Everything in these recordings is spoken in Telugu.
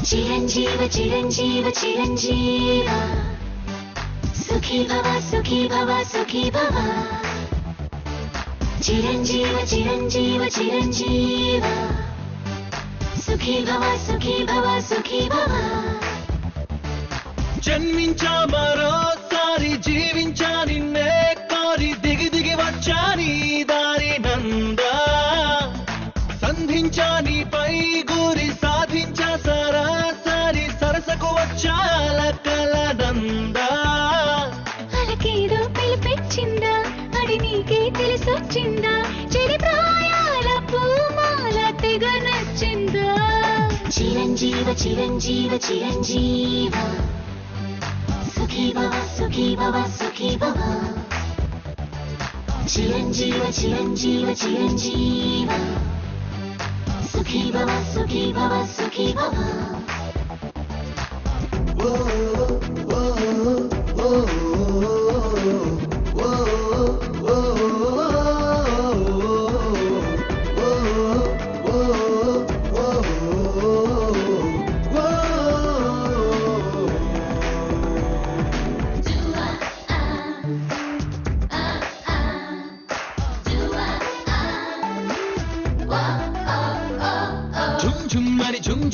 చిరంజీవ చిరంజీవ చిరంజీవ సుఖీ భవ సుఖీ భవ సుఖీ భవ చిరంజీవ చిరంజీవ చిరంజీవ సుఖీ భవ సుఖీ భవ సుఖీ భవ జన్మించా మరోసారి జీవించా నిన్నే కోరి దిగి దిగి వచ్చా నీ దారి నందా సంధించా నీపై గురి సాధించా సరాసరి సరసకు వచ్చాల కల నందా అలకేదో పిలిపించిందా అది నీకే తెలిసొచ్చిందా చెరి ప్రాయాల పూమాల తెగ నచ్చిందా చిరంజీవ చిరంజీవ చిరంజీవ సుఖీ భవ సుఖీ భవ సుఖీ భవ చిరంజీవ చిరంజీవ చిరంజీవ సుఖీ భవ సుఖీ భవ సుఖీ భవ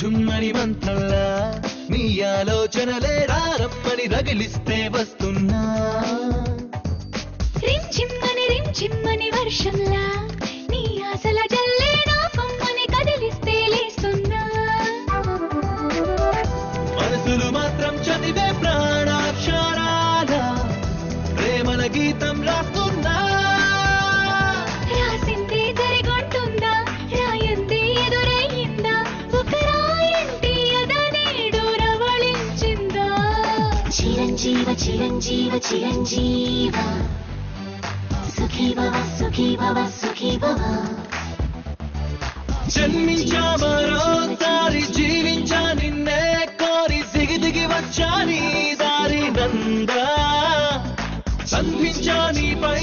ఝుమ్మని మంత్రల్లా నీ ఆలోచనలే రారమ్మని రగిలిస్తే వస్తున్నా రించిమ్మని వర్షంలా నీ ఆశల జల్లే నా కొమ్మని కదిలిస్తే లేస్తున్నా మనసులు మాత్రం చదివే ప్రాణాక్షరాల ప్రేమల గీతం రాస్తున్నా రాసిందే జరిగొంటుందా రాయందే ఎదురయ్యిందా ఒక రాయంటే అదనేడు రవళించిందా చిరంజీవ చిరంజీవ చిరంజీవ సుఖీ భవ సుఖీ భవ సుఖీ భవ జన్మించా మరోసారి జీవించా నిన్నే కోరి దిగి దిగి వచ్చా నీ దారి నందా సంధించా నీపై